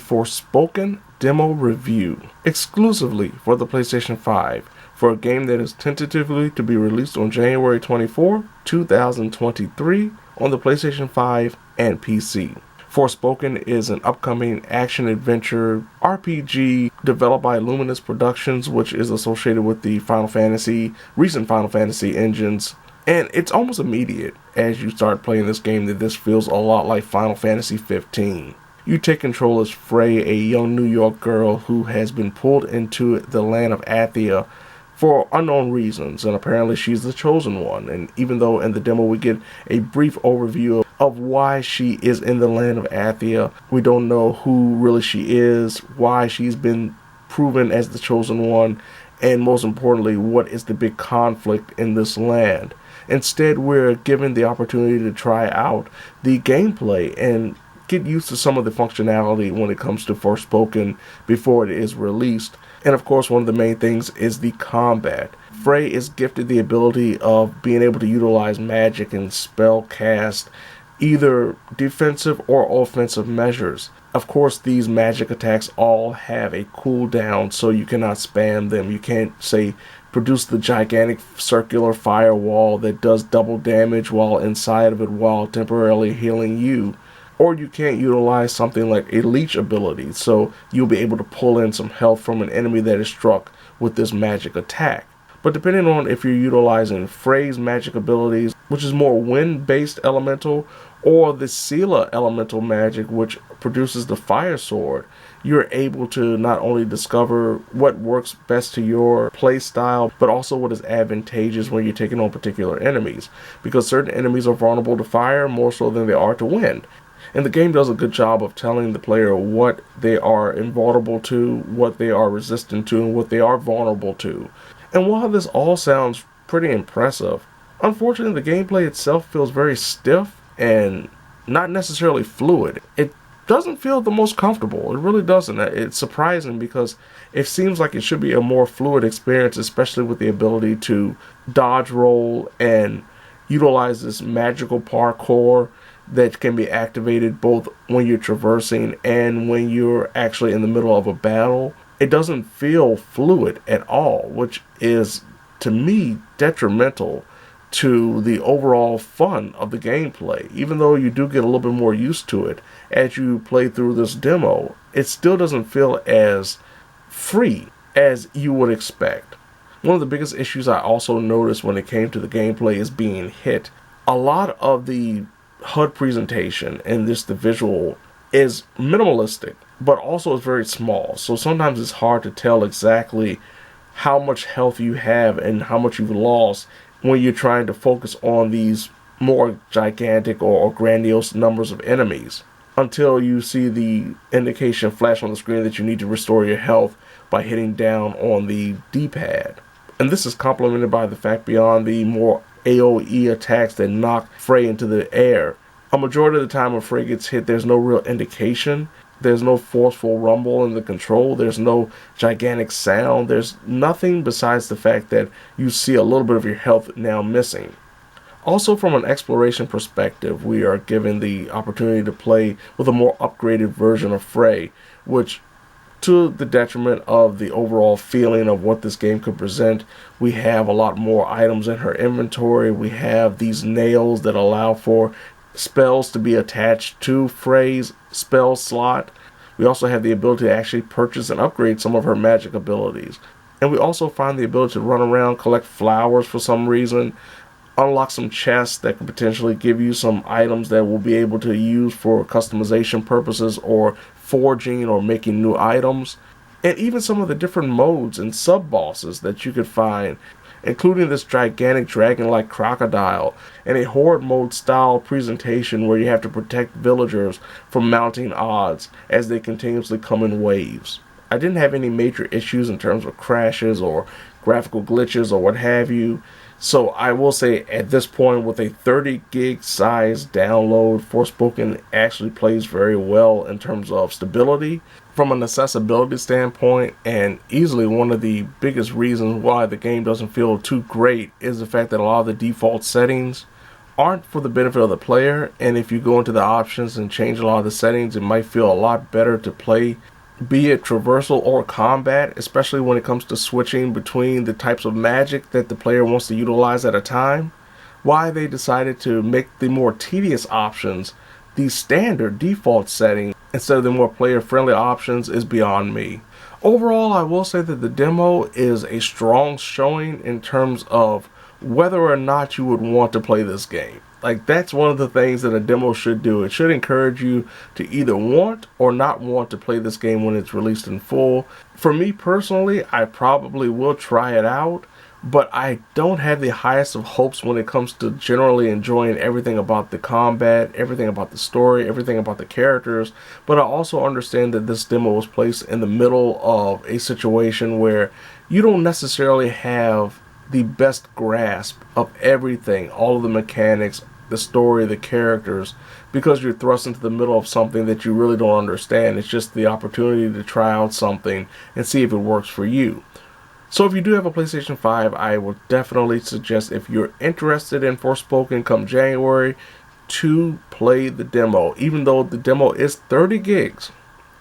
Forspoken demo review exclusively for the PlayStation 5 for a game that is tentatively to be released on January 24, 2023 on the PlayStation 5 and PC. Forspoken is an upcoming action-adventure RPG developed by Luminous Productions, which is associated with the recent Final Fantasy engines. And it's almost immediate as you start playing this game that this feels a lot like Final Fantasy 15. You take control as Frey, a young New York girl who has been pulled into the land of Athia for unknown reasons, and apparently she's the chosen one. And even though in the demo we get a brief overview of why she is in the land of Athia, we don't know who really she is, why she's been proven as the chosen one, and most importantly, what is the big conflict in this land. Instead, we're given the opportunity to try out the gameplay and get used to some of the functionality when it comes to Forspoken before it is released. And of course, one of the main things is the combat. Frey is gifted the ability of being able to utilize magic and spell cast either defensive or offensive measures. Of course, these magic attacks all have a cooldown, so you cannot spam them. You can't, say, produce the gigantic circular firewall that does double damage while inside of it while temporarily healing you. Or you can't utilize something like a leech ability, so you'll be able to pull in some health from an enemy that is struck with this magic attack. But depending on if you're utilizing Frey's magic abilities, which is more wind-based elemental, or the Sela elemental magic, which produces the fire sword, you're able to not only discover what works best to your play style, but also what is advantageous when you're taking on particular enemies, because certain enemies are vulnerable to fire more so than they are to wind. And the game does a good job of telling the player what they are invulnerable to, what they are resistant to, and what they are vulnerable to. And while this all sounds pretty impressive, unfortunately the gameplay itself feels very stiff and not necessarily fluid. It doesn't feel the most comfortable. It really doesn't. It's surprising because it seems like it should be a more fluid experience, especially with the ability to dodge roll and utilize this magical parkour that can be activated both when you're traversing and when you're actually in the middle of a battle. It doesn't feel fluid at all, which is, to me, detrimental to the overall fun of the gameplay. Even though you do get a little bit more used to it as you play through this demo, it still doesn't feel as free as you would expect. One of the biggest issues I also noticed when it came to the gameplay is being hit. A lot of the HUD presentation and the visual is minimalistic, but also is very small. So sometimes it's hard to tell exactly how much health you have and how much you've lost when you're trying to focus on these more gigantic or grandiose numbers of enemies, until you see the indication flash on the screen that you need to restore your health by hitting down on the D-pad. And this is complemented by the fact beyond the more AoE attacks that knock Frey into the air, a majority of the time when Frey gets hit, there's no real indication. There's no forceful rumble in the control. There's no gigantic sound. There's nothing besides the fact that you see a little bit of your health now missing. Also, from an exploration perspective, we are given the opportunity to play with a more upgraded version of Frey, which, to the detriment of the overall feeling of what this game could present, we have a lot more items in her inventory. We have these nails that allow for spells to be attached to Frey's spell slot. We also have the ability to actually purchase and upgrade some of her magic abilities. And we also find the ability to run around, collect flowers for some reason, unlock some chests that could potentially give you some items that we'll be able to use for customization purposes or forging or making new items. And even some of the different modes and sub-bosses that you could find, including this gigantic dragon-like crocodile and a horde mode style presentation where you have to protect villagers from mounting odds as they continuously come in waves. I didn't have any major issues in terms of crashes or graphical glitches or what have you. So I will say at this point, with a 30 gig size download, Forspoken actually plays very well in terms of stability. From an accessibility standpoint, and easily one of the biggest reasons why the game doesn't feel too great is the fact that a lot of the default settings aren't for the benefit of the player, and if you go into the options and change a lot of the settings, it might feel a lot better to play, be it traversal or combat, especially when it comes to switching between the types of magic that the player wants to utilize at a time. Why they decided to make the more tedious options the standard default setting instead of the more player friendly options is beyond me. Overall, I will say that the demo is a strong showing in terms of whether or not you would want to play this game. Like, that's one of the things that a demo should do. It should encourage you to either want or not want to play this game when it's released in full. For me personally, I probably will try it out, but I don't have the highest of hopes when it comes to generally enjoying everything about the combat, everything about the story, everything about the characters. But I also understand that this demo was placed in the middle of a situation where you don't necessarily have the best grasp of everything, all of the mechanics, the story, the characters, because you're thrust into the middle of something that you really don't understand. It's just the opportunity to try out something and see if it works for you. So if you do have a PlayStation 5, I would definitely suggest, if you're interested in Forspoken come January, to play the demo, even though the demo is 30 gigs.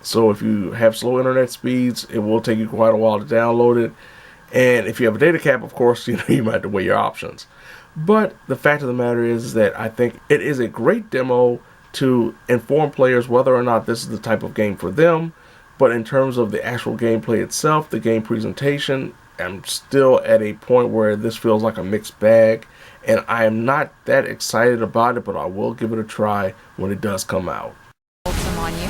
So if you have slow internet speeds, it will take you quite a while to download it. And if you have a data cap, of course, you might have to weigh your options. But the fact of the matter is that I think it is a great demo to inform players whether or not this is the type of game for them. But in terms of the actual gameplay itself, the game presentation, I'm still at a point where this feels like a mixed bag. And I am not that excited about it, but I will give it a try when it does come out. On you.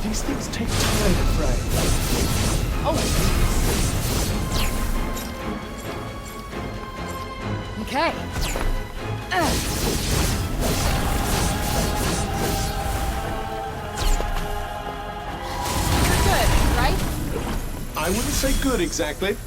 These things take time, Fred. Oh. Okay. You're good, right? I wouldn't say good exactly.